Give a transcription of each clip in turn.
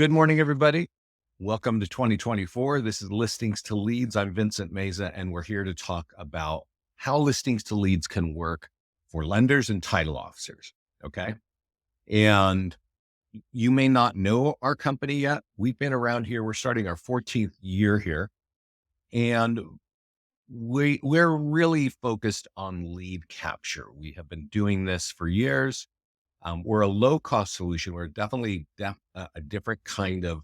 Good morning, everybody. Welcome to 2024. This is Listings to Leads. I'm Vincent Meza, and we're here to talk about how listings to leads can work for lenders and title officers. Okay. And you may not know our company yet. We've been around here. We're starting our 14th year here. And we're really focused on lead capture. We have been doing this for years. We're a low cost solution. We're definitely a different kind of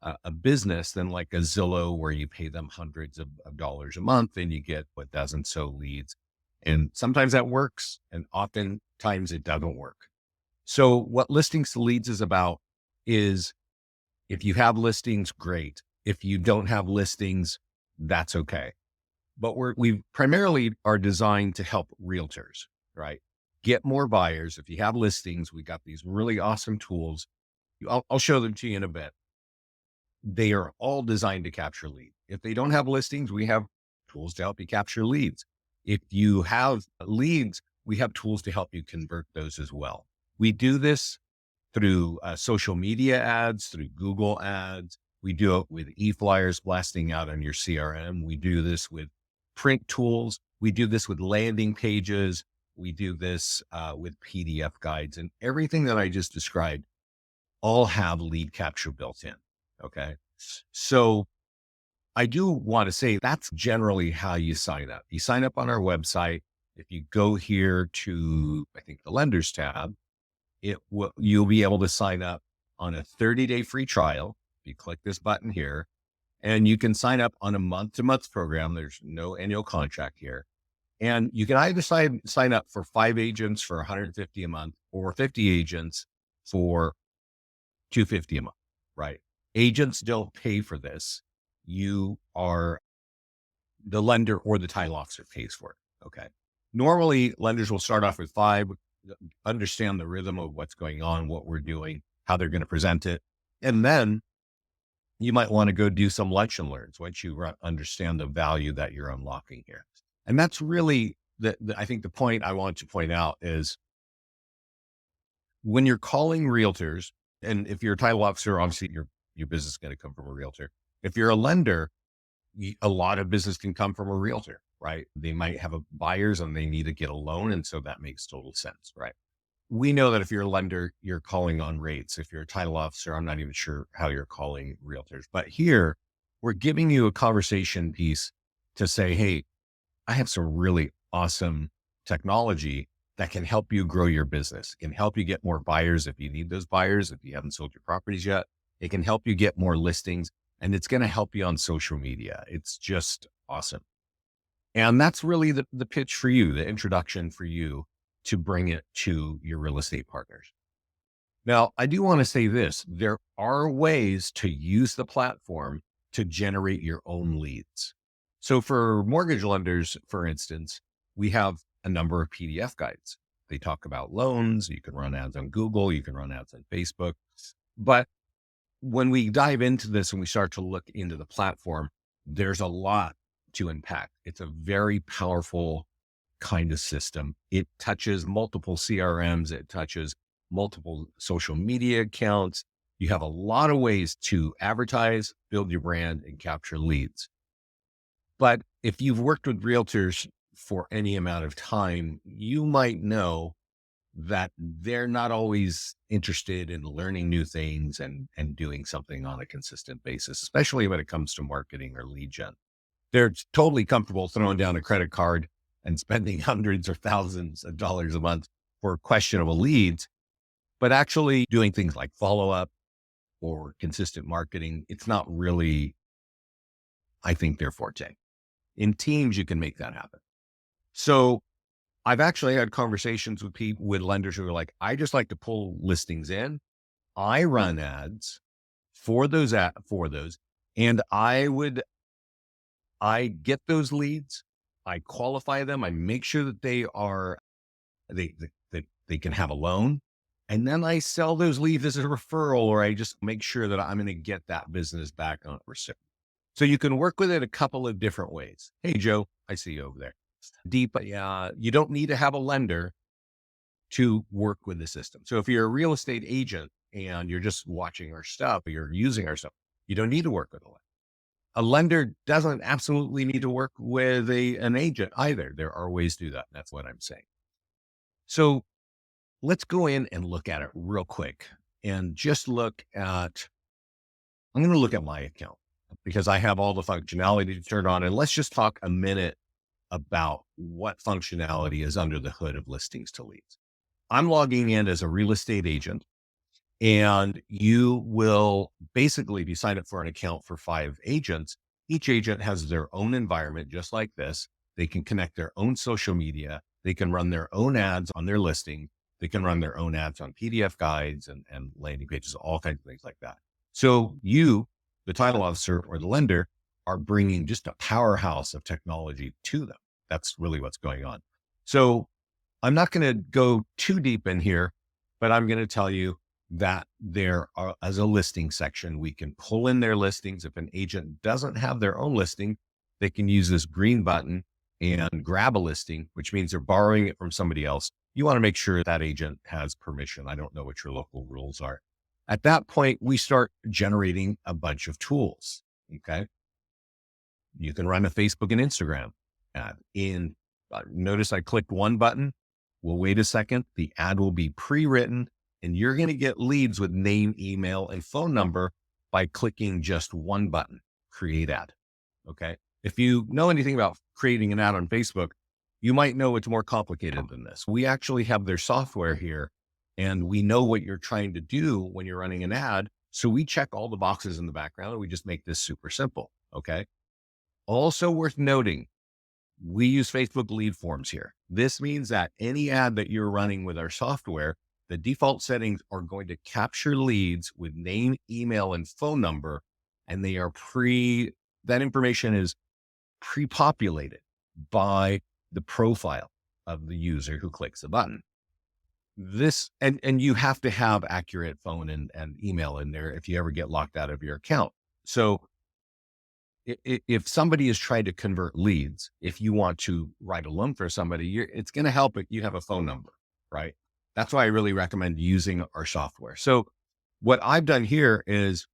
a business than like a Zillow where you pay them hundreds of dollars a month and you get a dozen so leads. And sometimes that works and oftentimes it doesn't work. So what listings to leads is about is if you have listings, great. If you don't have listings, that's okay. But we primarily are designed to help realtors, right? Get more buyers. If you have listings, we got these really awesome tools. I'll show them to you in a bit. They are all designed to capture leads. If they don't have listings, we have tools to help you capture leads. If you have leads, we have tools to help you convert those as well. We do this through social media ads, through Google ads. We do it with e-flyers blasting out on your CRM. We do this with print tools. We do this with landing pages. We do this with PDF guides, and everything that I just described all have lead capture built in. Okay. So I do want to say that's generally how you sign up. You sign up on our website. If you go here to, I think, the lenders tab, you'll be able to sign up on a 30-day free trial. You click this button here and you can sign up on a month-to-month program. There's no annual contract here. And you can either sign up for 5 agents for $150 a month or 50 agents for $250 a month, right? Agents don't pay for this. You are the lender or the title officer pays for it. Okay. Normally lenders will start off with 5, understand the rhythm of what's going on, what we're doing, how they're going to present it. And then you might want to go do some lunch and learns once you understand the value that you're unlocking here. And that's really I think the point I want to point out is when you're calling realtors, and if you're a title officer, obviously your business is going to come from a realtor. If you're a lender, a lot of business can come from a realtor, right? They might have buyers and they need to get a loan. And so that makes total sense, right? We know that if you're a lender, you're calling on rates. If you're a title officer, I'm not even sure how you're calling realtors. But here, we're giving you a conversation piece to say, hey, I have some really awesome technology that can help you grow your business. It can help you get more buyers if you need those buyers, if you haven't sold your properties yet. It can help you get more listings, and it's going to help you on social media. It's just awesome. And that's really the pitch for you, the introduction for you to bring it to your real estate partners. Now, I do want to say this. There are ways to use the platform to generate your own leads. So for mortgage lenders, for instance, we have a number of PDF guides. They talk about loans. You can run ads on Google. You can run ads on Facebook. But when we dive into this and we start to look into the platform, there's a lot to unpack. It's a very powerful kind of system. It touches multiple CRMs. It touches multiple social media accounts. You have a lot of ways to advertise, build your brand, and capture leads. But if you've worked with realtors for any amount of time, you might know that they're not always interested in learning new things and doing something on a consistent basis, especially when it comes to marketing or lead gen. They're totally comfortable throwing down a credit card and spending hundreds or thousands of dollars a month for questionable leads, but actually doing things like follow up or consistent marketing, it's not really, I think, their forte. In teams, you can make that happen. So I've actually had conversations with people, with lenders who are like, I just like to pull listings in. I run ads for those, and I get those leads. I qualify them. I make sure that they can have a loan. And then I sell those leads as a referral, or I just make sure that I'm going to get that business back on receipt. So you can work with it a couple of different ways. Hey, Joe, I see you over there. Deep, you don't need to have a lender to work with the system. So if you're a real estate agent and you're just watching our stuff, or you're using our stuff, you don't need to work with a lender. A lender doesn't absolutely need to work with an agent either. There are ways to do that. That's what I'm saying. So let's go in and look at it real quick and just I'm going to look at my account because I have all the functionality to turn on. And let's just talk a minute about what functionality is under the hood of listings to leads. I'm logging in as a real estate agent, and you will basically, if you sign up for an account for 5 agents, each agent has their own environment, just like this. They can connect their own social media. They can run their own ads on their listing. They can run their own ads on PDF guides and landing pages, all kinds of things like that. So you, the title officer or the lender, are bringing just a powerhouse of technology to them. That's really what's going on. So I'm not going to go too deep in here, but I'm going to tell you that there are, as a listing section, we can pull in their listings. If an agent doesn't have their own listing, they can use this green button and grab a listing, which means they're borrowing it from somebody else. You want to make sure that agent has permission. I don't know what your local rules are. At that point, we start generating a bunch of tools. Okay. You can run a Facebook and Instagram ad. Notice I clicked one button. We'll wait a second. The ad will be pre-written, and you're going to get leads with name, email, and phone number by clicking just one button, create ad. Okay. If you know anything about creating an ad on Facebook, you might know it's more complicated than this. We actually have their software here, and we know what you're trying to do when you're running an ad. So we check all the boxes in the background, and we just make this super simple. Okay. Also worth noting, we use Facebook lead forms here. This means that any ad that you're running with our software, the default settings are going to capture leads with name, email, and phone number. And they are that information is pre-populated by the profile of the user who clicks the button. And you have to have accurate phone and email in there if you ever get locked out of your account. So if somebody is trying to convert leads, if you want to write a loan for somebody, it's going to help if you have a phone number, right? That's why I really recommend using our software. So what I've done here is,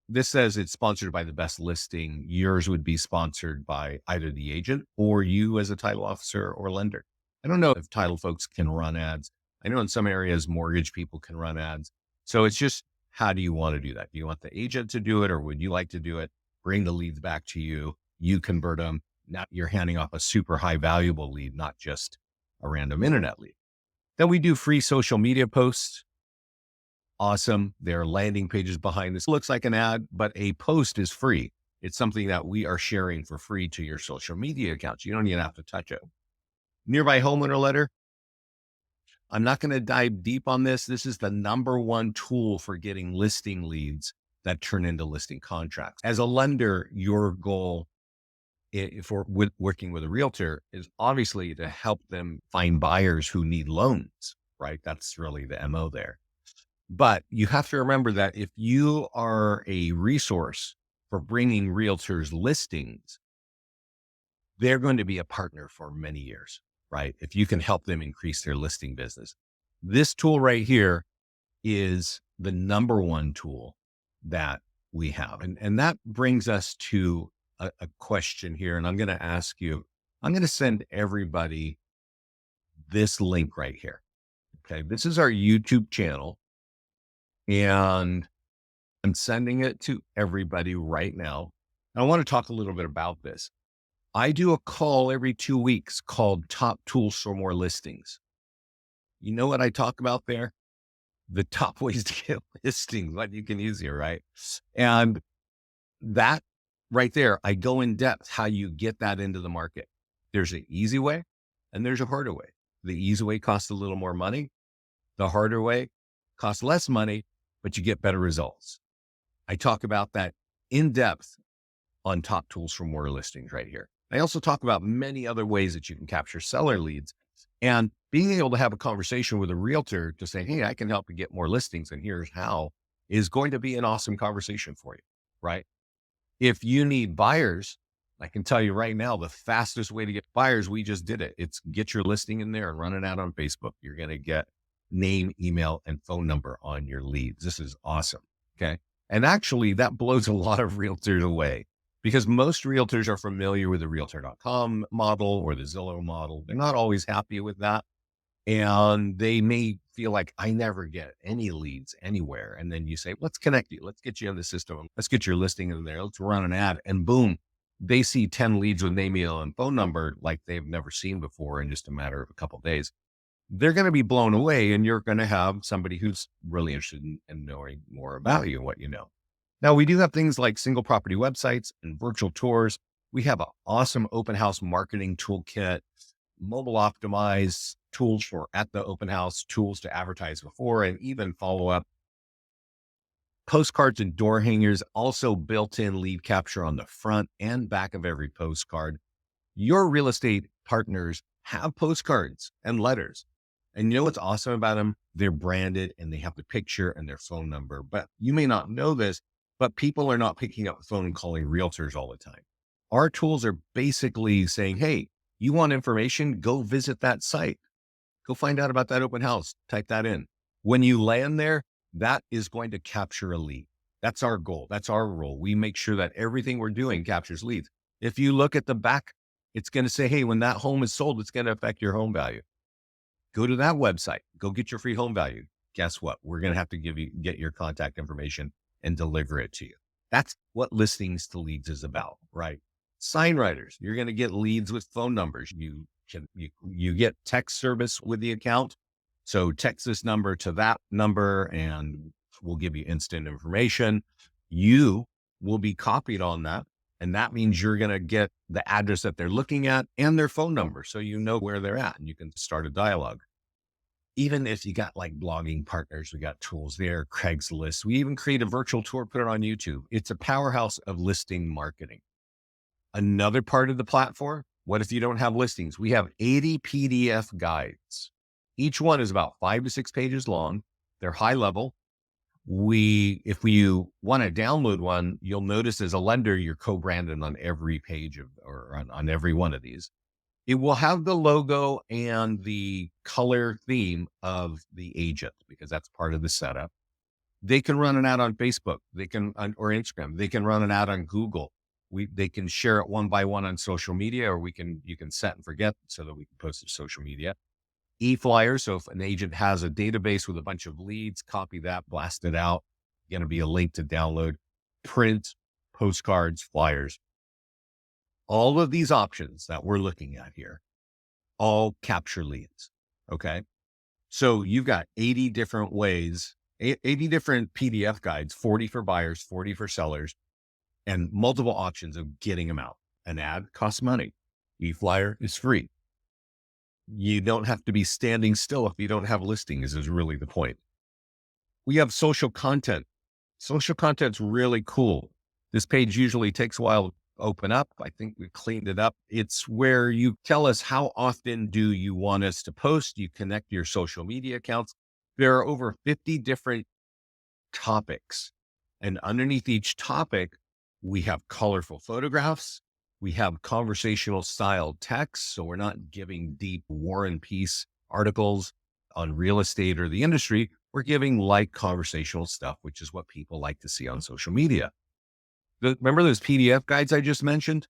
this says it's sponsored by the best listing. Yours would be sponsored by either the agent or you as a title officer or lender. I don't know if title folks can run ads. I know in some areas, mortgage people can run ads. So it's just, how do you want to do that? Do you want the agent to do it, or would you like to do it? Bring the leads back to you. You convert them. Now you're handing off a super high valuable lead, not just a random internet lead. Then we do free social media posts. Awesome. There are landing pages behind this. Looks like an ad, but a post is free. It's something that we are sharing for free to your social media accounts. You don't even have to touch it. Nearby homeowner letter. I'm not going to dive deep on this. This is the number one tool for getting listing leads that turn into listing contracts. As a lender, your goal with working with a realtor is obviously to help them find buyers who need loans, right? That's really the MO there. But you have to remember that if you are a resource for bringing realtors listings, they're going to be a partner for many years, right? If you can help them increase their listing business. This tool right here is the number one tool that we have. And that brings us to a question here. And I'm going to ask you, I'm going to send everybody this link right here. Okay. This is our YouTube channel, and I'm sending it to everybody right now. I want to talk a little bit about this. I do a call every 2 weeks called Top Tools for More Listings. You know what I talk about there? The top ways to get listings, what you can use here, right? And that right there, I go in depth how you get that into the market. There's an easy way and there's a harder way. The easy way costs a little more money. The harder way costs less money, but you get better results. I talk about that in depth on Top Tools for More Listings right here. I also talk about many other ways that you can capture seller leads, and being able to have a conversation with a realtor to say, hey, I can help you get more listings, and here's how, is going to be an awesome conversation for you, right? If you need buyers, I can tell you right now, the fastest way to get buyers, we just did it. It's get your listing in there and run it out on Facebook. You're going to get name, email, and phone number on your leads. This is awesome. Okay. And actually, that blows a lot of realtors away because most realtors are familiar with the realtor.com model or the Zillow model. They're not always happy with that. And they may feel like I never get any leads anywhere. And then you say, let's connect you. Let's get you in the system. Let's get your listing in there. Let's run an ad. And boom, they see 10 leads with name, email, and phone number like they've never seen before in just a matter of a couple of days. They're going to be blown away. And you're going to have somebody who's really interested in knowing more about you and what you know. Now, we do have things like single property websites and virtual tours. We have an awesome open house marketing toolkit, mobile optimized tools for at the open house, tools to advertise before and even follow up, postcards and door hangers, also built-in lead capture on the front and back of every postcard. Your real estate partners have postcards and letters. And you know what's awesome about them? They're branded and they have the picture and their phone number. But you may not know this, but people are not picking up the phone and calling realtors all the time. Our tools are basically saying, hey, you want information? Go visit that site. Go find out about that open house. Type that in. When you land there, that is going to capture a lead. That's our goal. That's our role. We make sure that everything we're doing captures leads. If you look at the back, it's going to say, hey, when that home is sold, it's going to affect your home value. Go to that website. Go get your free home value. Guess what? We're going to have to get your contact information and deliver it to you. That's what listings to leads is about, right? Sign writers, you're going to get leads with phone numbers. You get text service with the account. So text this number to that number and we'll give you instant information. You will be copied on that. And that means you're going to get the address that they're looking at and their phone number. So you know where they're at and you can start a dialogue. Even if you got like blogging partners, we got tools there, Craigslist. We even create a virtual tour, put it on YouTube. It's a powerhouse of listing marketing. Another part of the platform, what if you don't have listings? We have 80 PDF guides. Each one is about 5 to 6 pages long. They're high level. If you want to download one, you'll notice as a lender, you're co-branded on every page on every one of these. It will have the logo and the color theme of the agent because that's part of the setup. They can run an ad on Facebook, or Instagram. They can run an ad on Google. They can share it one by one on social media, or you can set and forget so that we can post it to social media. E-flyers. So if an agent has a database with a bunch of leads, copy that, blast it out. Going to be a link to download. Print, postcards, flyers. All of these options that we're looking at here, all capture leads. Okay. So you've got 80 different ways, 80 different PDF guides, 40 for buyers, 40 for sellers, and multiple options of getting them out. An ad costs money. E-flyer is free. You don't have to be standing still if you don't have listings is really the point. We have social content. Social content's really cool. This page usually takes a while to open up. I think we cleaned it up. It's where you tell us how often do you want us to post. You connect your social media accounts. There are over 50 different topics. And underneath each topic, we have colorful photographs. We have conversational style text. So we're not giving deep war and peace articles on real estate or the industry. We're giving light conversational stuff, which is what people like to see on social media. Remember those PDF guides I just mentioned?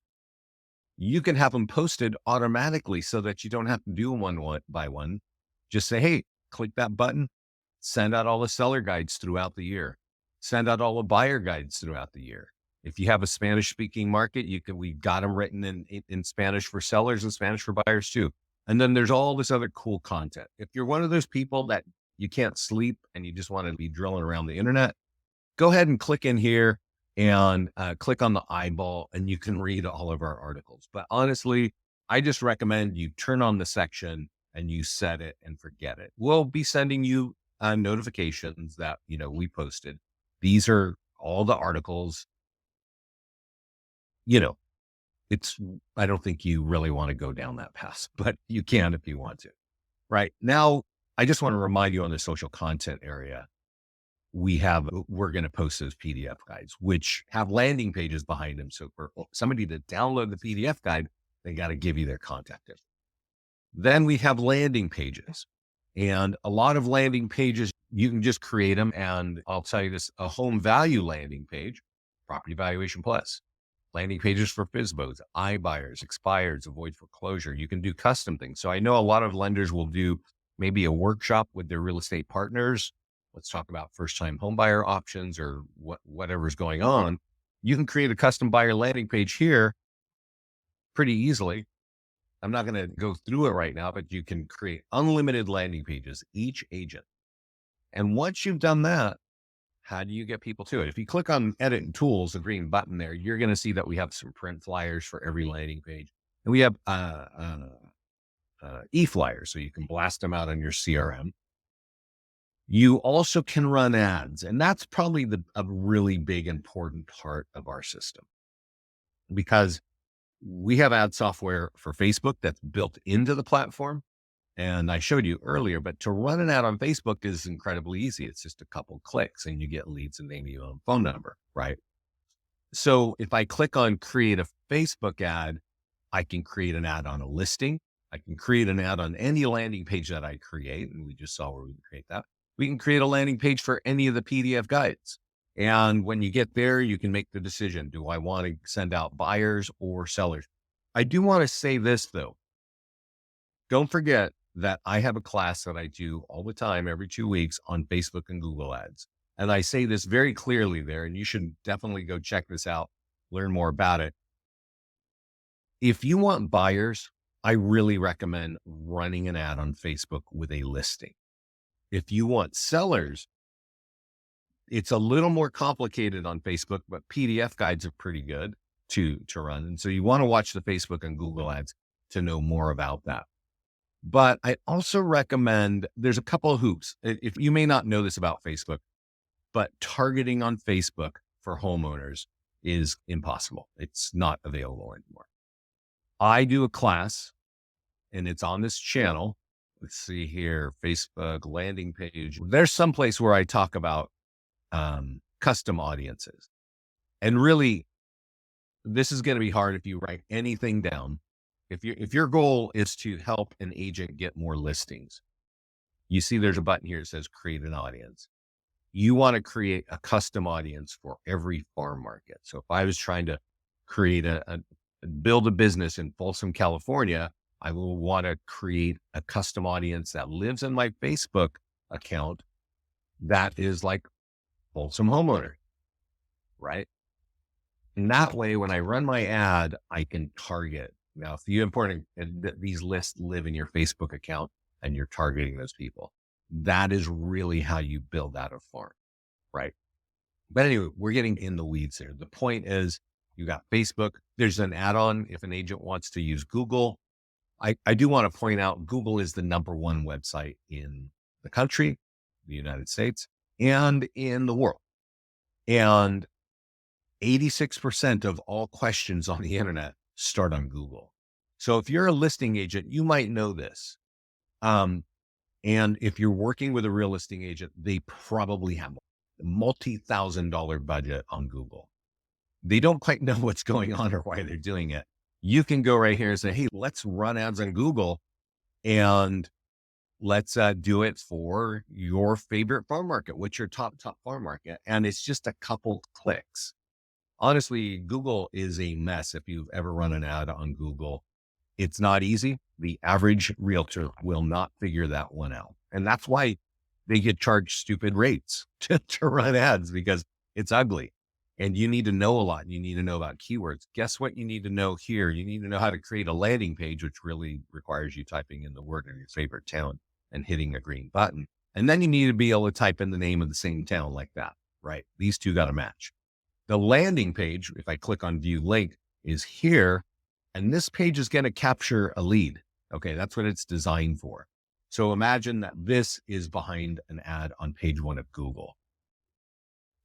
You can have them posted automatically so that you don't have to do one by one. Just say, hey, click that button, send out all the seller guides throughout the year, send out all the buyer guides throughout the year. If you have a Spanish speaking market, we've got them written in Spanish for sellers and Spanish for buyers too. And then there's all this other cool content. If you're one of those people that you can't sleep and you just want to be drilling around the internet, go ahead and click in here and click on the eyeball and you can read all of our articles. But honestly, I just recommend you turn on the section and you set it and forget it. We'll be sending you notifications that, we posted. These are all the articles. I don't think you really want to go down that path, but you can if you want to. Right now, I just want to remind you on the social content area, we're going to post those PDF guides, which have landing pages behind them. So for somebody to download the PDF guide, they got to give you their contact info. Then we have landing pages. And a lot of landing pages, you can just create them. And I'll tell you this, a home value landing page, property valuation plus, landing pages for FSBOs, iBuyers, expireds, avoid foreclosure. You can do custom things. So I know a lot of lenders will do maybe a workshop with their real estate partners. Let's talk about first time home buyer options or whatever's going on. You can create a custom buyer landing page here pretty easily. I'm not going to go through it right now, but you can create unlimited landing pages, each agent. And once you've done that, how do you get people to it? If you click on edit and tools, the green button there, you're going to see that we have some print flyers for every landing page. And we have e-flyers, so you can blast them out on your CRM. You also can run ads, and that's probably a really big, important part of our system, because we have ad software for Facebook that's built into the platform. And I showed you earlier, but to run an ad on Facebook is incredibly easy. It's just a couple clicks and you get leads and name, email, and phone number, right? So if I click on create a Facebook ad, I can create an ad on a listing. I can create an ad on any landing page that I create. And we just saw where we can create that. We can create a landing page for any of the PDF guides. And when you get there, you can make the decision. Do I want to send out buyers or sellers? I do want to say this though. Don't forget that I have a class that I do all the time, every 2 weeks on Facebook and Google ads. And I say this very clearly there, and you should definitely go check this out, learn more about it. If you want buyers, I really recommend running an ad on Facebook with a listing. If you want sellers, it's a little more complicated on Facebook, but PDF guides are pretty good to run. And so you want to watch the Facebook and Google ads to know more about that. But I also recommend, there's a couple of hoops. If you may not know this about Facebook, but targeting on Facebook for homeowners is impossible. It's not available anymore. I do a class and it's on this channel. Let's see here, Facebook landing page. There's some place where I talk about custom audiences. And really, this is going to be hard if you write anything down. If your goal is to help an agent get more listings, you see there's a button here that says create an audience. You want to create a custom audience for every farm market. So if I was trying to create build a business in Folsom, California, I will want to create a custom audience that lives in my Facebook account that is like Folsom homeowner, right? And that way, when I run my ad, I can target. Now, if you important, these lists live in your Facebook account and you're targeting those people, that is really how you build out a farm, right? But anyway, we're getting in the weeds here. The point is you got Facebook. There's an add-on if an agent wants to use Google. I do want to point out Google is the #1 website in the country, the United States, and in the world. And 86% of all questions on the internet start on Google. So if you're a listing agent, you might know this. And if you're working with a real listing agent, they probably have a multi-$1,000 budget on Google. They don't quite know what's going on or why they're doing it. You can go right here and say, hey, let's run ads on Google and let's do it for your favorite farm market. What's your top farm market? And it's just a couple clicks. Honestly, Google is a mess. If you've ever run an ad on Google, it's not easy. The average realtor will not figure that one out. And that's why they get charged stupid rates to run ads, because it's ugly. And you need to know a lot. You need to know about keywords. Guess what you need to know here? You need to know how to create a landing page, which really requires you typing in the word in your favorite town and hitting a green button. And then you need to be able to type in the name of the same town like that, right? These two got to match. The landing page, if I click on view link, is here. And this page is going to capture a lead. Okay, that's what it's designed for. So imagine that this is behind an ad on page 1 of Google.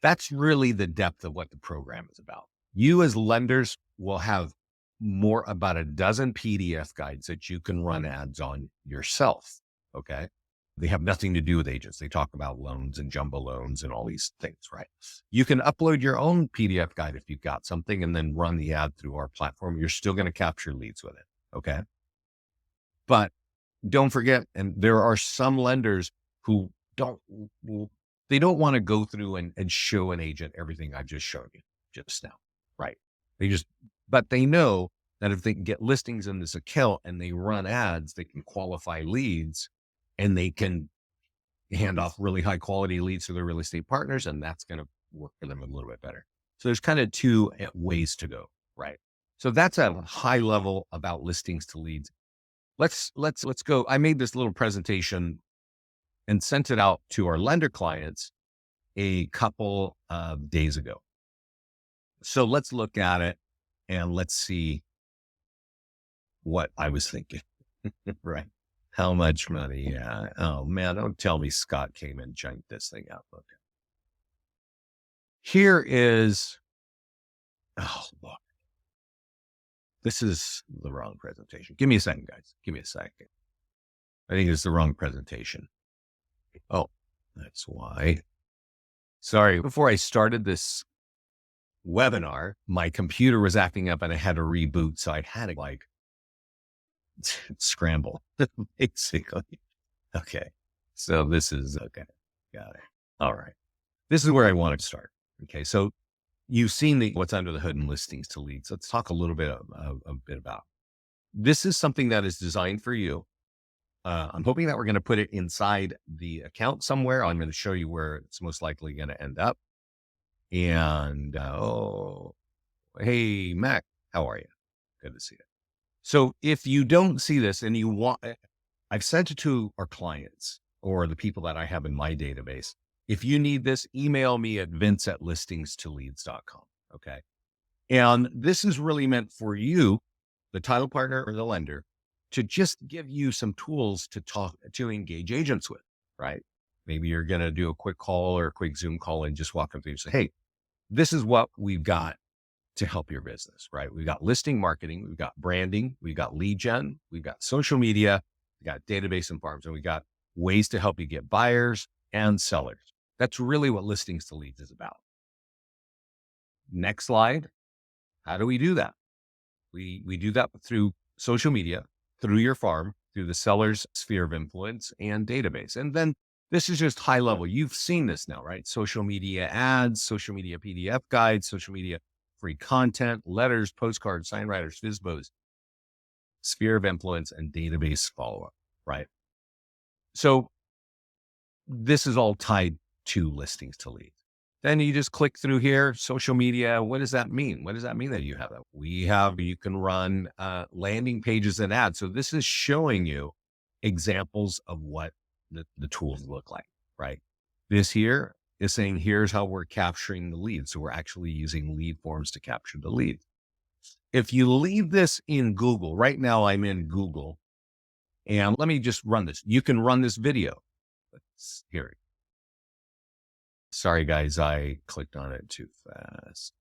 That's really the depth of what the program is about. You as lenders will have about a dozen PDF guides that you can run ads on yourself. Okay. They have nothing to do with agents. They talk about loans and jumbo loans and all these things, right? You can upload your own PDF guide if you've got something and then run the ad through our platform. You're still going to capture leads with it. Okay. But don't forget, and there are some lenders who will- they don't want to go through and show an agent everything I've just shown you just now. Right. They just, but they know that if they can get listings in this account and they run ads, they can qualify leads and they can hand off really high quality leads to their real estate partners. And that's going to work for them a little bit better. So there's kind of two ways to go. Right. So that's a high level about listings to leads. Let's go. I made this little presentation and sent it out to our lender clients a couple of days ago. So let's look at it and let's see what I was thinking. Right. How much money? Yeah. Oh man, don't tell me Scott came and junked this thing out. Look. Here is, oh, look. This is the wrong presentation. Give me a second, guys. Give me a second. I think it's the wrong presentation. Oh, that's why. Sorry. Before I started this webinar, my computer was acting up and I had to reboot. So I had to scramble basically. Okay. So this is okay. Got it. All right. This is where I want to start. Okay. So you've seen what's under the hood in listings to leads. Let's talk a little bit about this. Is something that is designed for you. I'm hoping that we're going to put it inside the account somewhere. I'm going to show you where it's most likely going to end up. And, oh, hey, Mac, how are you? Good to see you. So if you don't see this and you want, I've sent it to our clients or the people that I have in my database. If you need this, email me at vince@listingstoleads.com. Okay. And this is really meant for you, the title partner or the lender, to just give you some tools to engage agents with, right? Maybe you're going to do a quick call or a quick Zoom call and just walk them through and say, hey, this is what we've got to help your business, right? We've got listing marketing, we've got branding, we've got lead gen, we've got social media, we've got database and farms, and we got ways to help you get buyers and sellers. That's really what listings to leads is about. Next slide. How do we do that? We do that through social media, through your farm, through the seller's sphere of influence and database. And then this is just high level. You've seen this now, right? Social media ads, social media PDF guides, social media free content, letters, postcards, sign writers, FISBOs, sphere of influence, and database follow-up, right? So this is all tied to listings to leads. Then you just click through here, social media. What does that mean? What does that mean that you have that? You can run landing pages and ads. So this is showing you examples of what the tools look like, right? This here is saying, here's how we're capturing the lead. So we're actually using lead forms to capture the lead. If you leave this in Google, right now I'm in Google, and let me just run this. You can run this video. Let's hear it. Sorry, guys, I clicked on it too fast.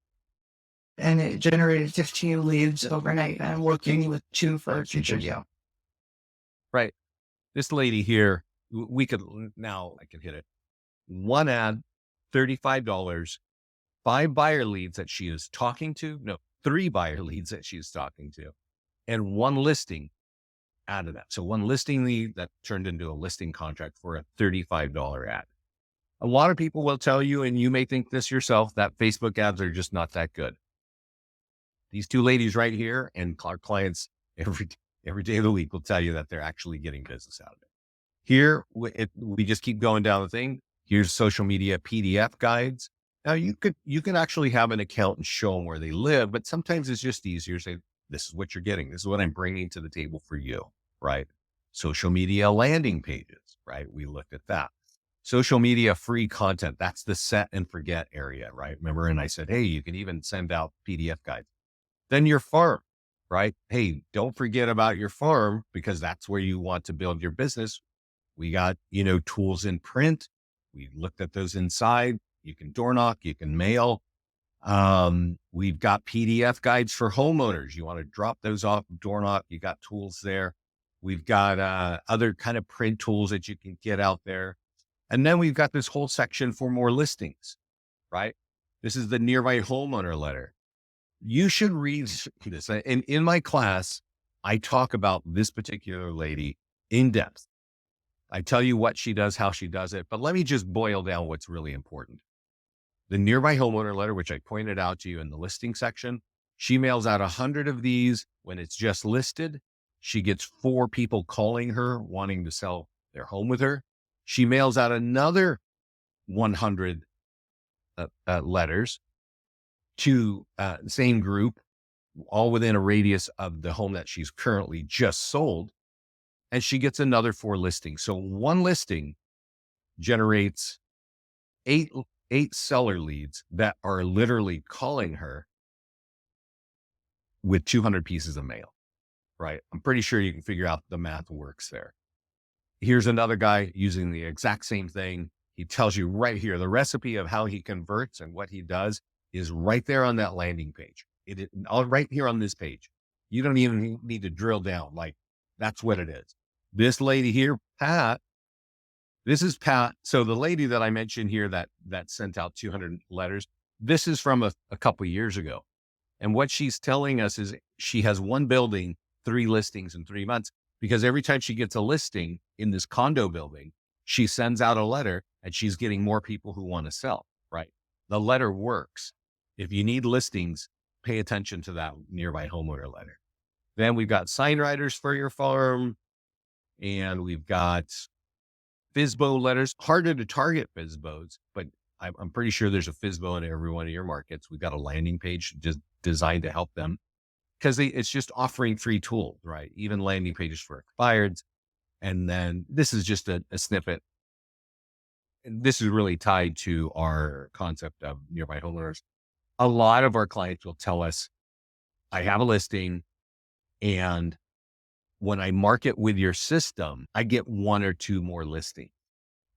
And it generated 15 leads overnight. I'm working with 2 for future deal. Right. This lady here, now I can hit it. One ad, $35, 5 buyer leads that she is talking to. No, 3 buyer leads that she is talking to, and 1 listing out of that. So 1 listing lead that turned into a listing contract for a $35 ad. A lot of people will tell you, and you may think this yourself, that Facebook ads are just not that good. These 2 ladies right here and our clients every day of the week will tell you that they're actually getting business out of it. Here, we just keep going down the thing. Here's social media PDF guides. Now you can actually have an account and show them where they live, but sometimes it's just easier to say, this is what you're getting. This is what I'm bringing to the table for you, right? Social media landing pages, right? We looked at that. Social media free content. That's the set and forget area, right? Remember? And I said, hey, you can even send out PDF guides. Then your farm, right? Hey, don't forget about your farm because that's where you want to build your business. We got, tools in print. We looked at those inside. You can door knock, you can mail. We've got PDF guides for homeowners. You want to drop those off, door knock, you got tools there. We've got other kind of print tools that you can get out there. And then we've got this whole section for more listings, right? This is the nearby homeowner letter. You should read this. And in my class, I talk about this particular lady in depth. I tell you what she does, how she does it, but let me just boil down what's really important. The nearby homeowner letter, which I pointed out to you in the listing section, she mails out 100 of these when it's just listed. She gets 4 people calling her wanting to sell their home with her. She mails out another 100 letters to the same group, all within a radius of the home that she's currently just sold. And she gets another 4 listings. So one listing generates eight eight seller leads that are literally calling her with 200 pieces of mail, right? I'm pretty sure you can figure out the math works there. Here's another guy using the exact same thing. He tells you right here, the recipe of how he converts and what he does is right there on that landing page. It is all right here on this page. You don't even need to drill down. Like, that's what it is. This lady here, Pat, this is Pat. So the lady that I mentioned here that sent out 200 letters, this is from a couple of years ago. And what she's telling us is she has one building, 3 listings in 3 months, because every time she gets a listing in this condo building, she sends out a letter and she's getting more people who want to sell, right? The letter works. If you need listings, pay attention to that nearby homeowner letter. Then we've got sign writers for your farm, and we've got FSBO letters. Harder to target FSBOs, but I'm pretty sure there's a FSBO in every one of your markets. We've got a landing page just designed to help them because it's just offering free tools, right? Even landing pages for expireds. And then this is just a snippet. And this is really tied to our concept of nearby homeowners. A lot of our clients will tell us, I have a listing, and when I mark it with your system, I get 1 or 2 more listings,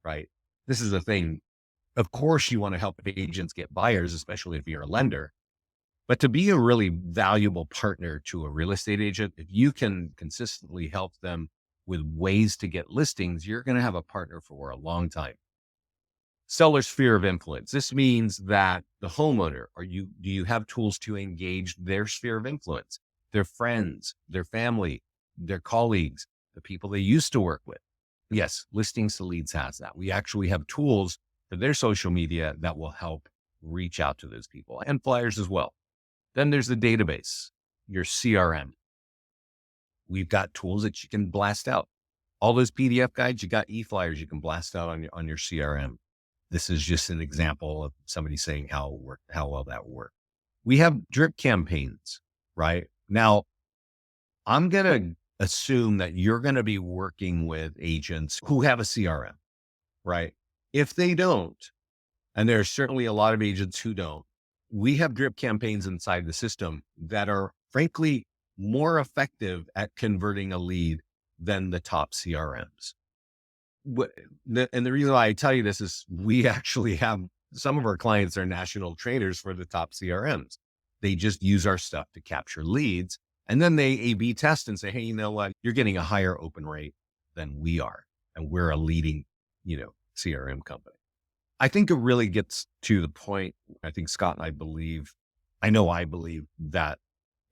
right? This is the thing. Of course, you want to help agents get buyers, especially if you're a lender. But to be a really valuable partner to a real estate agent, if you can consistently help them with ways to get listings, you're going to have a partner for a long time. Seller sphere of influence. This means that the homeowner, do you have tools to engage their sphere of influence, their friends, their family, their colleagues, the people they used to work with? Yes, Listings to Leads has that. We actually have tools for their social media that will help reach out to those people, and flyers as well. Then there's the database, your CRM. We've got tools that you can blast out. All those PDF guides, you got e-flyers you can blast out on your CRM. This is just an example of somebody saying how well that worked. We have drip campaigns, right? Now, I'm going to assume that you're going to be working with agents who have a CRM, right? If they don't, and there's certainly a lot of agents who don't, we have drip campaigns inside the system that are frankly more effective at converting a lead than the top CRMs. And the reason why I tell you this is we actually have some of our clients are national trainers for the top CRMs. They just use our stuff to capture leads. And then they A/B test and say, hey, you know what? You're getting a higher open rate than we are. And we're a leading, CRM company. I think it really gets to the point. I think Scott and I believe that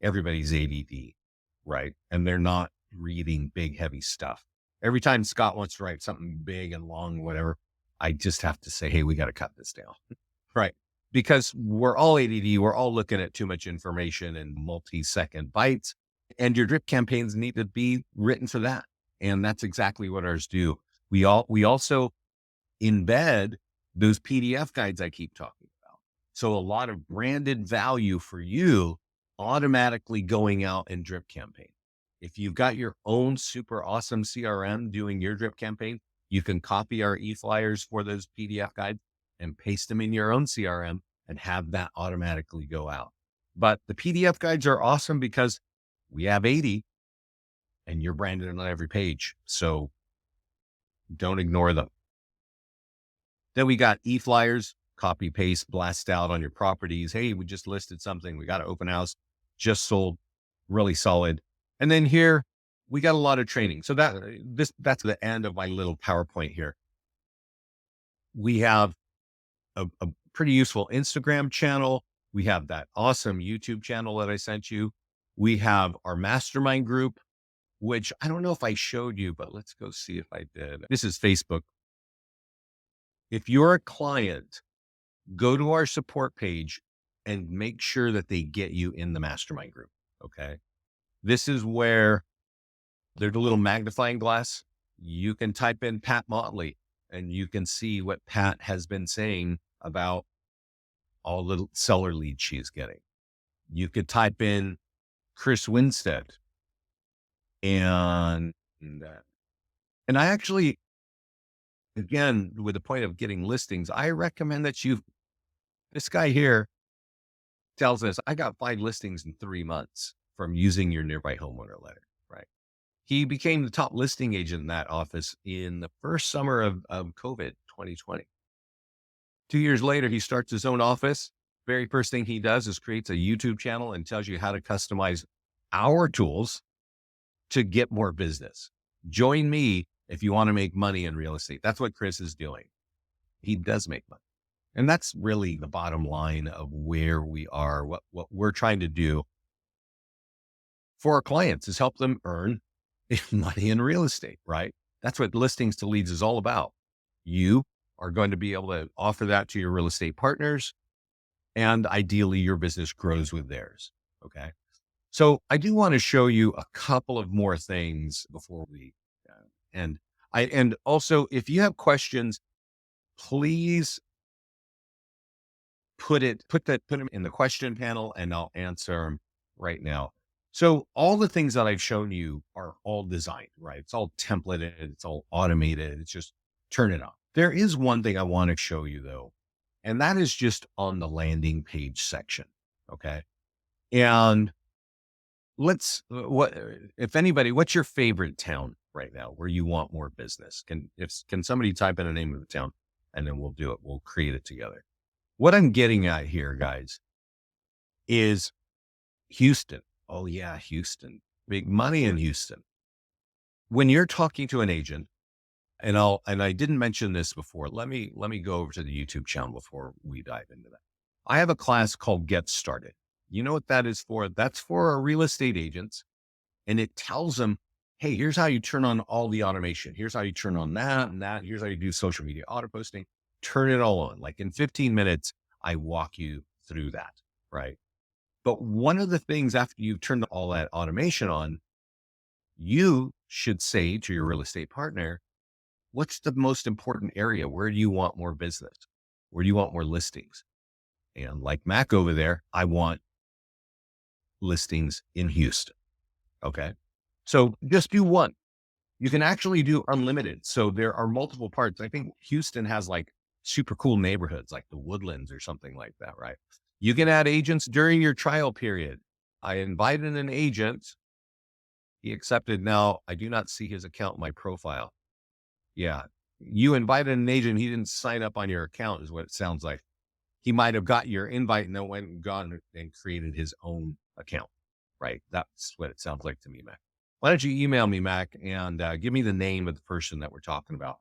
everybody's ADD, right? And they're not reading big, heavy stuff. Every time Scott wants to write something big and long, whatever, I just have to say, hey, we got to cut this down, right? Because we're all ADD. We're all looking at too much information in multi-second bites, and your drip campaigns need to be written for that. And that's exactly what ours do. We also embed those PDF guides I keep talking about. So a lot of branded value for you automatically going out in drip campaign. If you've got your own super awesome CRM doing your drip campaign, you can copy our e-flyers for those PDF guides and paste them in your own CRM and have that automatically go out. But the PDF guides are awesome because we have 80 and you're branded on every page. So don't ignore them. Then we got e-flyers, copy, paste, blast out on your properties. Hey, we just listed something. We got an open house, just sold, really solid. And then here we got a lot of training. So that's the end of my little PowerPoint here. We have a pretty useful Instagram channel. We have that awesome YouTube channel that I sent you. We have our mastermind group. which I don't know if I showed you, but let's go see if I did. This is Facebook. If you're a client, go to our support page and make sure that they get you in the mastermind group. Okay. This is where there's a little magnifying glass. You can type in Pat Motley and you can see what Pat has been saying about all the seller leads she's getting. You could type in Chris Winstead and, uh, and I actually, again, with the point of getting listings, I recommend that this guy here tells us, I got 5 listings in 3 months from using your nearby homeowner letter, right? He became the top listing agent in that office in the first summer of COVID 2020. 2 years later, he starts his own office. Very first thing he does is creates a YouTube channel and tells you how to customize our tools to get more business. Join me if you want to make money in real estate. That's what Chris is doing. He does make money. And that's really the bottom line of where we are, what we're trying to do for our clients is help them earn money in real estate, right? That's what listings to leads is all about. You are going to be able to offer that to your real estate partners, and ideally your business grows with theirs. Okay. So I do want to show you a couple of more things before we and and also if you have questions, please put them in the question panel and I'll answer them right now. So all the things that I've shown you are all designed, right? It's all templated, it's all automated. It's just turn it on. There is one thing I want to show you though, and that is just on the landing page section. Okay. And what if anybody, what's your favorite town right now where you want more business? Can somebody type in a name of the town and then we'll do it. We'll create it together. What I'm getting at here, guys, is Houston. Oh yeah, Houston. Big money in Houston. When you're talking to an agent, and I didn't mention this before. Let me go over to the YouTube channel before we dive into that. I have a class called Get Started. You know what that is for? That's for our real estate agents. And it tells them, hey, here's how you turn on all the automation. Here's how you turn on that and that. Here's how you do social media auto posting. Turn it all on. Like in 15 minutes, I walk you through that. Right. But one of the things after you've turned all that automation on, you should say to your real estate partner, what's the most important area? Where do you want more business? Where do you want more listings? And like Mac over there, I want listings in Houston. Okay. So just do one. You can actually do unlimited. So there are multiple parts. I think Houston has like super cool neighborhoods, like the Woodlands or something like that, right? You can add agents during your trial period. I invited an agent. He accepted. Now I do not see his account in my profile. Yeah. You invited an agent. He didn't sign up on your account is what it sounds like. He might have got your invite and then went and gone and created his own account, right? That's what it sounds like to me, Mac. Why don't you email me, Mac, and give me the name of the person that we're talking about?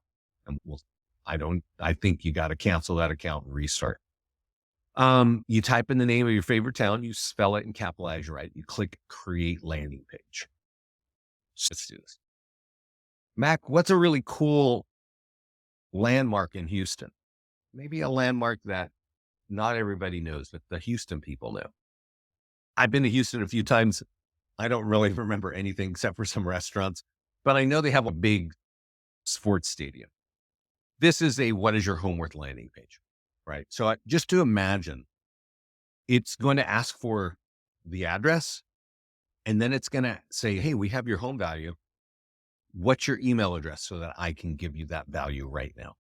And I think you got to cancel that account and restart. You type in the name of your favorite town, you spell it and capitalize, right? You click create landing page. So let's do this. Mac, what's a really cool landmark in Houston? Maybe a landmark that not everybody knows, but the Houston people know. I've been to Houston a few times. I don't really remember anything except for some restaurants, but I know they have a big sports stadium. This is a what is your home worth landing page, right? So just to imagine, it's going to ask for the address and then it's going to say, hey, we have your home value. What's your email address so that I can give you that value right now?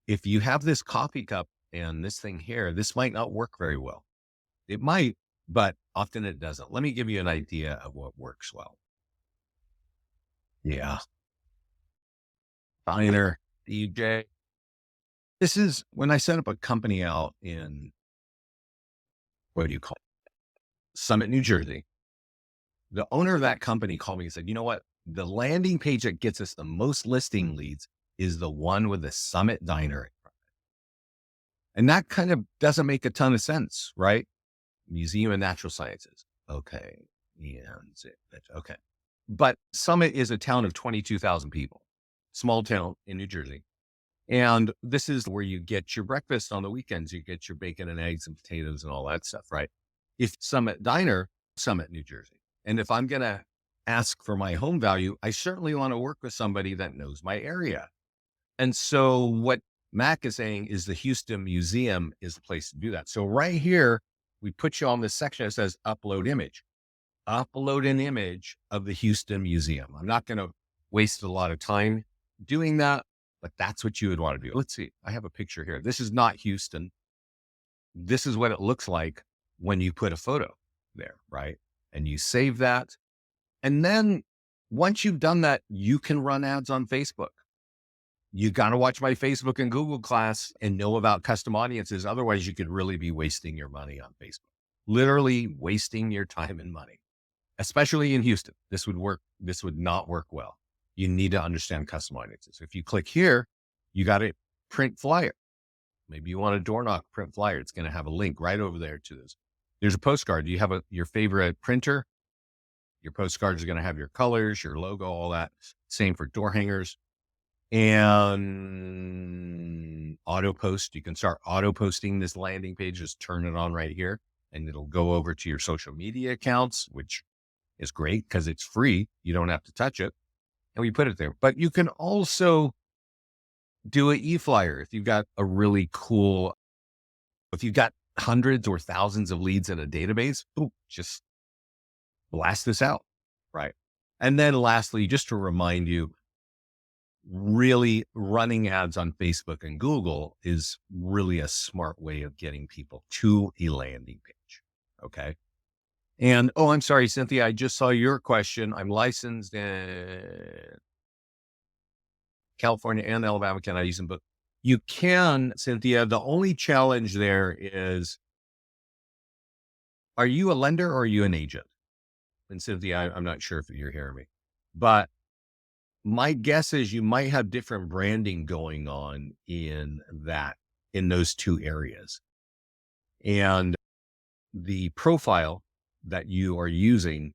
If you have this coffee cup and this thing here, this might not work very well. It might, but often it doesn't. Let me give you an idea of what works well. Yeah. Diner, DJ. This is when I set up a company out in, what do you call it? Summit, New Jersey. The owner of that company called me and said, you know what? The landing page that gets us the most listing leads is the one with the Summit Diner. And that kind of doesn't make a ton of sense, right? Museum of Natural Sciences. Okay. Yeah. Okay. But Summit is a town of 22,000 people, small town in New Jersey. And this is where you get your breakfast on the weekends. You get your bacon and eggs and potatoes and all that stuff, right? If Summit Diner, Summit, New Jersey. And if I'm going to ask for my home value, I certainly want to work with somebody that knows my area. And so what Mac is saying is the Houston Museum is the place to do that. So right here, we put you on this section that says upload image. Upload an image of the Houston Museum. I'm not going to waste a lot of time doing that, but that's what you would want to do. Let's see. I have a picture here. This is not Houston. This is what it looks like when you put a photo there, right? And you save that. And then once you've done that, you can run ads on Facebook. You got to watch my Facebook and Google class and know about custom audiences. Otherwise, you could really be wasting your money on Facebook, literally wasting your time and money, especially in Houston. This would work. This would not work well. You need to understand custom audiences. If you click here, you got to print flyer. Maybe you want a door knock print flyer. It's going to have a link right over there to this. There's a postcard. Do you have your favorite printer? Your postcards are going to have your colors, your logo, all that. Same for door hangers. And auto post. You can start auto posting this landing page. Just turn it on right here, and it'll go over to your social media accounts, which is great because it's free. You don't have to touch it. And we put it there. But you can also do an e-flyer if you've got a really cool, if you've got hundreds or thousands of leads in a database, boom, just blast this out. Right. And then lastly, just to remind you, really running ads on Facebook and Google is really a smart way of getting people to a landing page. Okay. And, oh, I'm sorry, Cynthia, I just saw your question. I'm licensed in California and Alabama. Can I use them? But you can, Cynthia. The only challenge there is, are you a lender or are you an agent? And Cynthia, I'm not sure if you're hearing me, but my guess is you might have different branding going on in those two areas. And the profile that you are using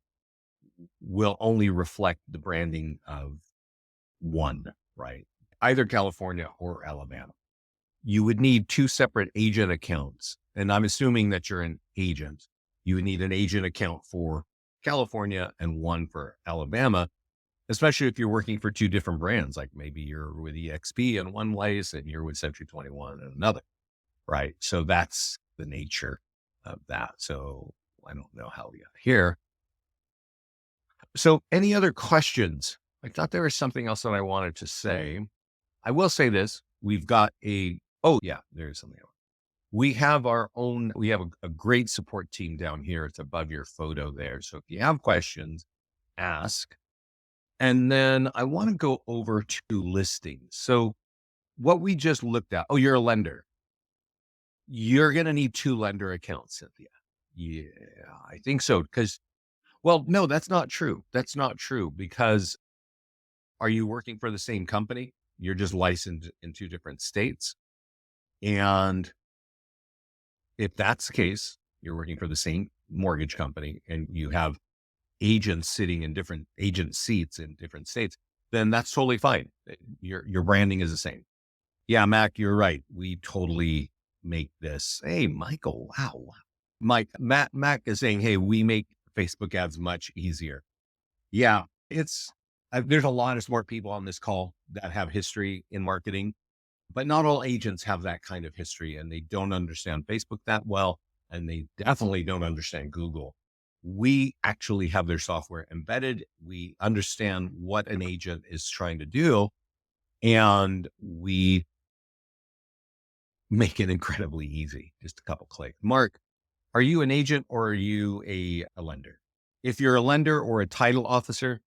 will only reflect the branding of one, right? Either California or Alabama. You would need two separate agent accounts. And I'm assuming that you're an agent. You would need an agent account for California and one for Alabama, especially if you're working for two different brands. Like maybe you're with EXP in one place and you're with Century 21 in another, right? So that's the nature of that. So I don't know how we got here. So any other questions? I thought there was something else that I wanted to say. I will say this. We've got oh yeah, there's something else. We have a great support team down here. It's above your photo there. So if you have questions, ask. And then I want to go over to listings. So what we just looked at, oh, you're a lender. You're going to need two lender accounts, Cynthia. Yeah, I think so. Well, no, that's not true. That's not true because are you working for the same company? You're just licensed in two different states. And if that's the case, you're working for the same mortgage company and you have agents sitting in different agent seats in different states, then that's totally fine. Your branding is the same. Yeah, Mac, you're right. We totally make this. Hey, Michael, wow. Mac is saying, hey, we make Facebook ads much easier. Yeah, there's a lot of smart people on this call that have history in marketing, but not all agents have that kind of history and they don't understand Facebook that well. And they definitely don't understand Google. We actually have their software embedded. We understand what an agent is trying to do and we make it incredibly easy. Just a couple clicks. Mark, are you an agent or are you a lender? If you're a lender or a title officer,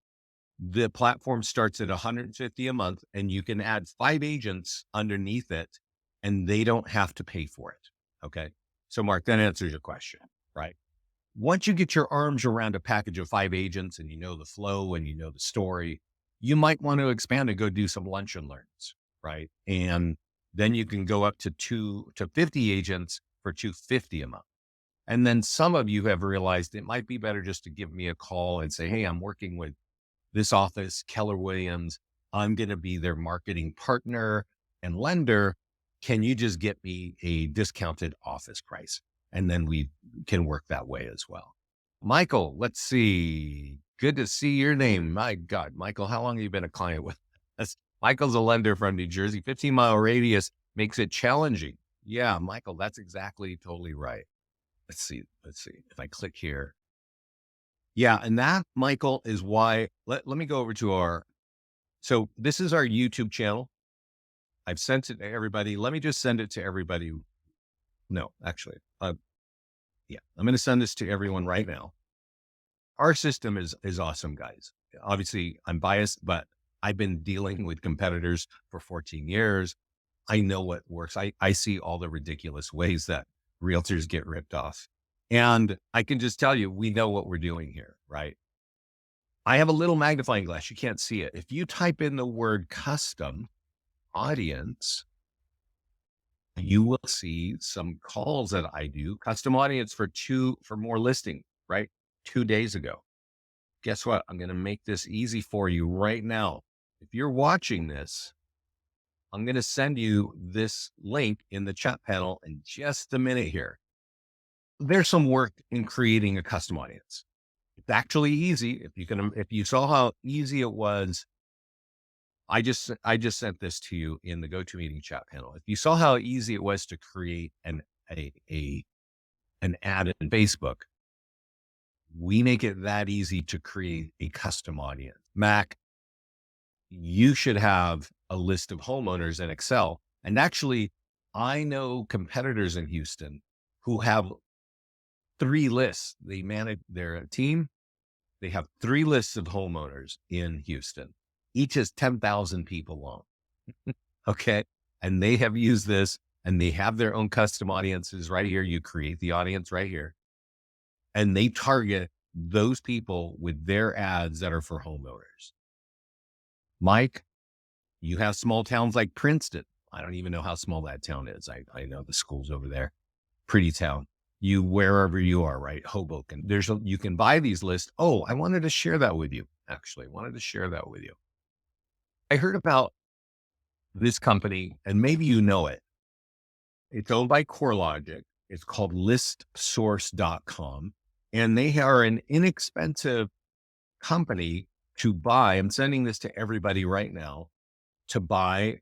the platform starts at $150 a month and you can add 5 agents underneath it and they don't have to pay for it. Okay. So Mark, that answers your question, right? Once you get your arms around a package of 5 agents and you know the flow and you know the story, you might want to expand and go do some lunch and learns, right? And then you can go up to 50 agents for $250 a month. And then some of you have realized it might be better just to give me a call and say, hey, I'm working with this office, Keller Williams, I'm going to be their marketing partner and lender. Can you just get me a discounted office price? And then we can work that way as well. Michael, let's see. Good to see your name. My God, Michael, how long have you been a client with us? Michael's a lender from New Jersey. 15-mile radius makes it challenging. Yeah, Michael, that's exactly totally right. Let's see. Let's see if I click here. Yeah. And that, Michael, is why let me go over to so this is our YouTube channel. I've sent it to everybody. Let me just send it to everybody. No, actually, yeah, I'm going to send this to everyone right now. Our system is awesome, guys. Obviously, I'm biased, but I've been dealing with competitors for 14 years. I know what works. I see all the ridiculous ways that realtors get ripped off. And I can just tell you, we know what we're doing here, right? I have a little magnifying glass. You can't see it. If you type in the word custom audience, you will see some calls that I do. Custom audience for more listing, right? 2 days ago. Guess what? I'm going to make this easy for you right now. If you're watching this, I'm going to send you this link in the chat panel in just a minute here. There's some work in creating a custom audience. It's actually easy. If you saw how easy it was, I just sent this to you in the GoToMeeting chat panel. If you saw how easy it was to create an ad in Facebook, we make it that easy to create a custom audience. Mac, you should have a list of homeowners in Excel. And actually, I know competitors in Houston who have 3 lists. They manage their team. They have 3 lists of homeowners in Houston. Each is 10,000 people long. Okay. And they have used this and they have their own custom audiences right here. You create the audience right here and they target those people with their ads that are for homeowners. Mike, you have small towns like Princeton. I don't even know how small that town is. I know the school's over there. Pretty town. You, wherever you are, right? Hoboken. You can buy these lists. Oh, I wanted to share that with you. Actually, I wanted to share that with you. I heard about this company and maybe you know it. It's owned by CoreLogic. It's called listsource.com and they are an inexpensive company to buy. I'm sending this to everybody right now to buy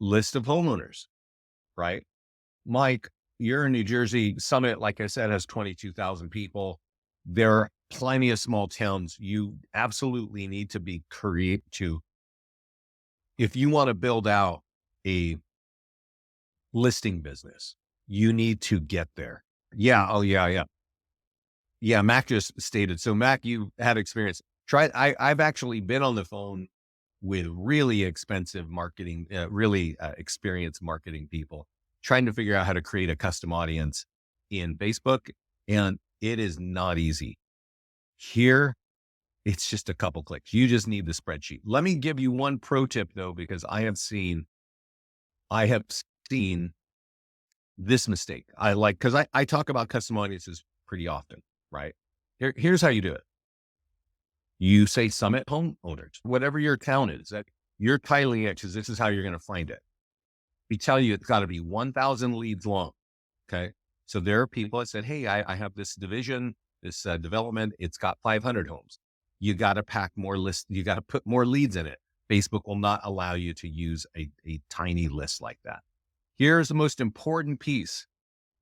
list of homeowners, right? Mike, you're in New Jersey. Summit, like I said, has 22,000 people. There are plenty of small towns. You absolutely need to be if you want to build out a listing business, you need to get there. Yeah. Oh, yeah. Yeah. Yeah. Mac just stated. So, Mac, you had experience. I've actually been on the phone with really expensive marketing, really experienced marketing people trying to figure out how to create a custom audience in Facebook. And it is not easy. Here, it's just a couple clicks. You just need the spreadsheet. Let me give you one pro tip though, because I have seen this mistake. Cause I talk about custom audiences pretty often, right? Here's how you do it. You say Summit homeowners, whatever your town is, that you're titling it because this is how you're going to find it. We tell you it's got to be 1,000 leads long. Okay. So there are people that said, hey, I have this division, this development, it's got 500 homes. You got to pack more lists. You got to put more leads in it. Facebook will not allow you to use a tiny list like that. Here's the most important piece.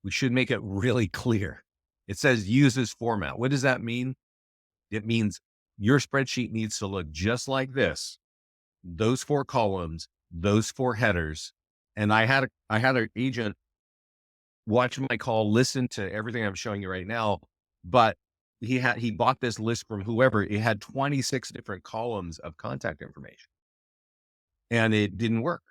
We should make it really clear. It says use this format. What does that mean? It means your spreadsheet needs to look just like this. Those 4 columns, those 4 headers. And I had an agent watch my call, listen to everything I'm showing you right now, but he bought this list from whoever. It had 26 different columns of contact information. And it didn't work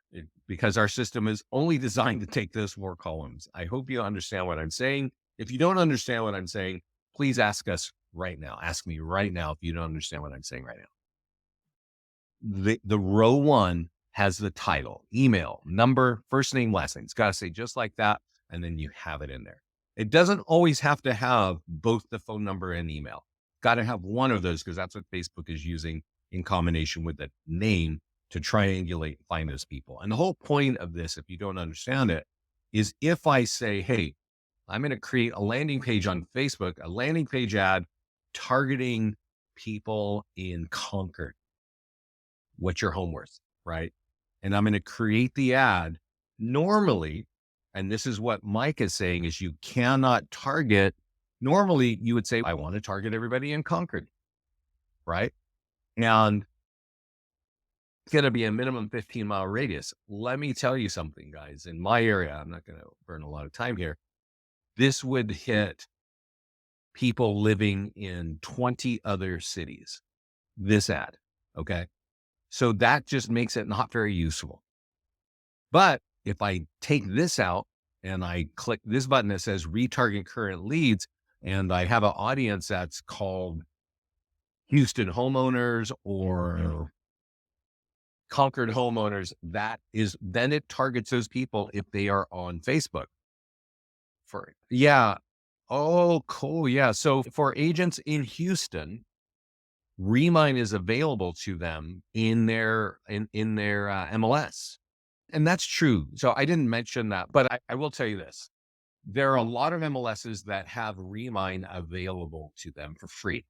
because our system is only designed to take those 4 columns. I hope you understand what I'm saying. If you don't understand what I'm saying, please ask us right now. Ask me right now if you don't understand what I'm saying right now. The row 1 has the title, email, number, first name, last name. It's got to say just like that. And then you have it in there. It doesn't always have to have both the phone number and email. Got to have one of those because that's what Facebook is using in combination with the name to triangulate and find those people. And the whole point of this, if you don't understand it, is if I say, hey, I'm going to create a landing page on Facebook, a landing page ad targeting people in Concord. What's your home worth? Right. And I'm going to create the ad normally. And this is what Mike is saying is you cannot target. Normally you would say, I want to target everybody in Concord. Right. And it's going to be a minimum 15-mile radius. Let me tell you something, guys. In my area, I'm not going to burn a lot of time here. This would hit people living in 20 other cities, this ad. Okay. So that just makes it not very useful. But if I take this out and I click this button that says retarget current leads, and I have an audience that's called Houston homeowners or Concord homeowners, then it targets those people if they are on Facebook. Yeah. Oh, cool. Yeah. So for agents in Houston, Remind is available to them in their MLS. And that's true. So I didn't mention that, but I will tell you this. There are a lot of MLSs that have Remind available to them for free.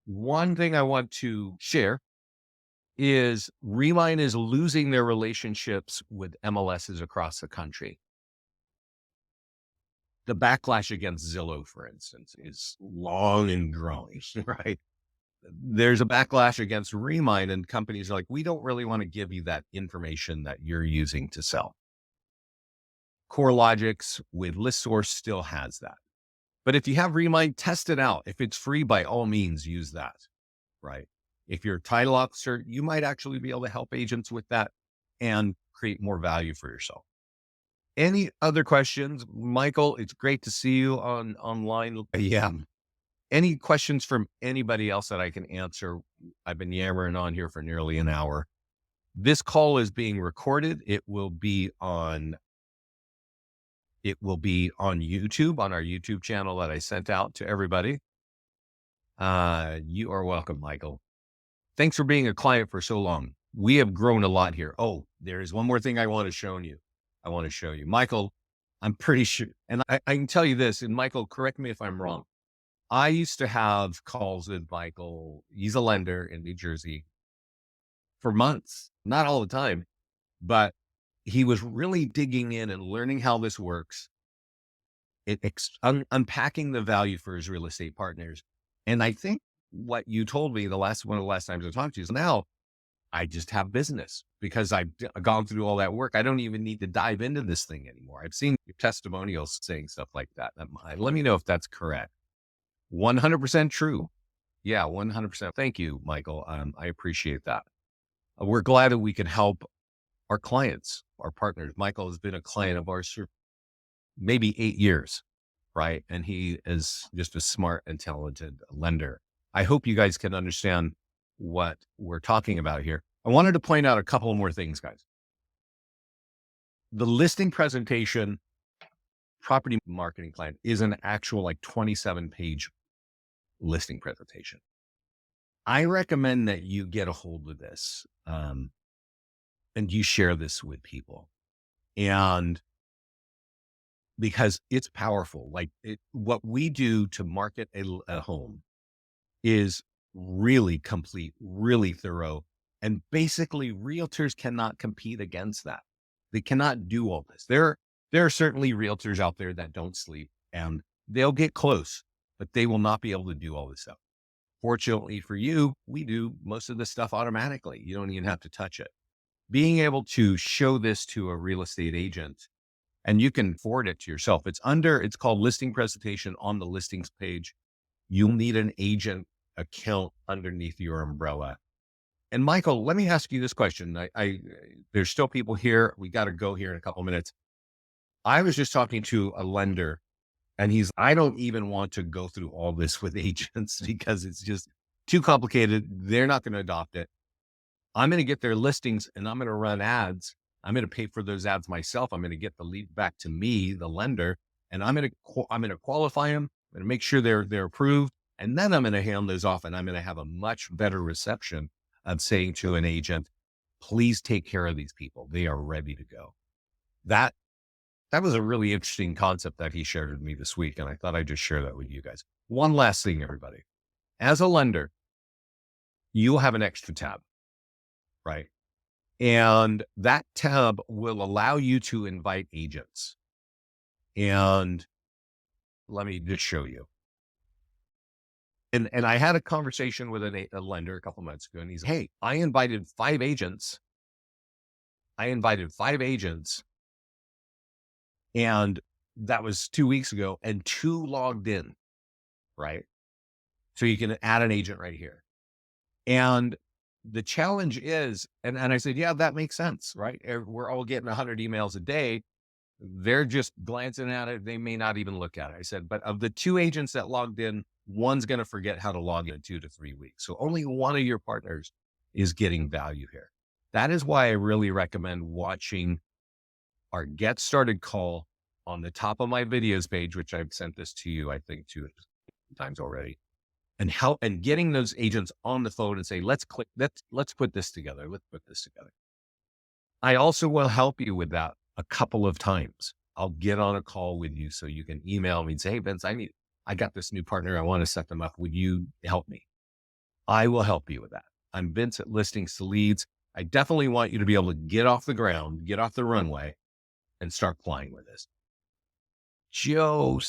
One thing I want to share is Remind is losing their relationships with MLSs across the country. The backlash against Zillow, for instance, is long and growing, right? There's a backlash against Remind, and companies are like, we don't really want to give you that information that you're using to sell. CoreLogix with ListSource still has that. But if you have Remind, test it out. If it's free, by all means, use that, right? If you're a title officer, you might actually be able to help agents with that and create more value for yourself. Any other questions? Michael, it's great to see you online. Yeah. Any questions from anybody else that I can answer? I've been yammering on here for nearly an hour. This call is being recorded. It will be on YouTube, on our YouTube channel that I sent out to everybody. You are welcome, Michael. Thanks for being a client for so long. We have grown a lot here. Oh, there is one more thing I want to show you. Michael, I'm pretty sure, and I can tell you this, and Michael, correct me if I'm wrong. I used to have calls with Michael. He's a lender in New Jersey for months, not all the time, but he was really digging in and learning how this works, unpacking the value for his real estate partners. And I think what you told me one of the last times I talked to you is now I just have business because I've gone through all that work. I don't even need to dive into this thing anymore. I've seen your testimonials saying stuff like that. Let me know if that's correct. 100% true. Yeah, 100%. Thank you, Michael. I appreciate that. We're glad that we can help our clients, our partners. Michael has been a client of ours for maybe 8 years, right? And he is just a smart and talented lender. I hope you guys can understand what we're talking about here. I wanted to point out a couple more things, guys. The listing presentation property marketing plan is an actual 27-page listing presentation. I recommend that you get a hold of this and you share this with people. And because it's powerful, what we do to market a home is really complete, really thorough. And basically realtors cannot compete against that. They cannot do all this. There are certainly realtors out there that don't sleep and they'll get close, but they will not be able to do all this stuff. Fortunately for you, we do most of this stuff automatically. You don't even have to touch it. Being able to show this to a real estate agent, and you can forward it to yourself. It's called listing presentation on the listings page. You'll need an agent account underneath your umbrella. And Michael, let me ask you this question. There's still people here. We got to go here in a couple of minutes. I was just talking to a lender and I don't even want to go through all this with agents because it's just too complicated. They're not going to adopt it. I'm going to get their listings and I'm going to run ads. I'm going to pay for those ads myself. I'm going to get the lead back to me, the lender, and I'm going to qualify them. I'm going to make sure they're approved. And then I'm going to hand those off and I'm going to have a much better reception of saying to an agent, please take care of these people. They are ready to go. That that was a really interesting concept that he shared with me this week. And I thought I'd just share that with you guys. One last thing, everybody. As a lender, you'll have an extra tab, right? And that tab will allow you to invite agents. And let me just show you. And I had a conversation with a lender a couple months ago, and he's, hey, I invited 5 agents. And that was 2 weeks ago, and 2 logged in, right? So you can add an agent right here. And the challenge is, and I said, yeah, that makes sense, right? We're all getting 100 emails a day. They're just glancing at it. They may not even look at it. I said, but of the 2 agents that logged in, one's going to forget how to log in 2 to 3 weeks. So only one of your partners is getting value here. That is why I really recommend watching our Get Started call on the top of my videos page, which I've sent this to you, I think 2 times already, and getting those agents on the phone and say, let's put this together. Let's put this together. I also will help you with that a couple of times. I'll get on a call with you so you can email me and say, hey, Vince, I got this new partner. I want to set them up. Would you help me? I will help you with that. I'm Vince at Listings to Leads. I definitely want you to be able to get off the ground, get off the runway, and start flying with this. Joe,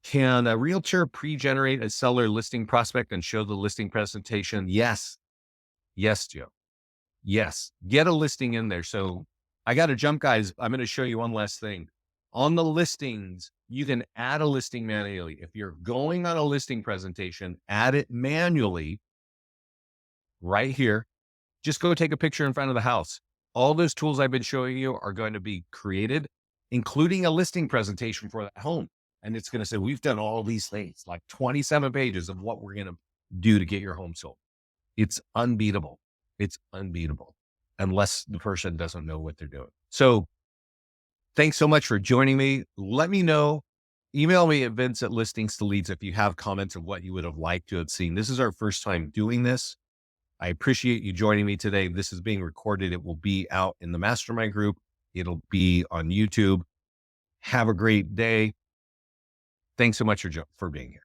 can a realtor pre-generate a seller listing prospect and show the listing presentation? Yes. Yes, Joe. Yes. Get a listing in there. So I got to jump, guys. I'm going to show you one last thing. On the listings, you can add a listing manually. If you're going on a listing presentation, add it manually right here. Just go take a picture in front of the house. All those tools I've been showing you are going to be created, including a listing presentation for that home. And it's going to say, we've done all these things, like 27 pages of what we're going to do to get your home sold. It's unbeatable. It's unbeatable unless the person doesn't know what they're doing. So thanks so much for joining me. Let me know. Email me at Vince at Listings to Leads if you have comments of what you would have liked to have seen. This is our first time doing this. I appreciate you joining me today. This is being recorded. It will be out in the mastermind group. It'll be on YouTube. Have a great day. Thanks so much for being here.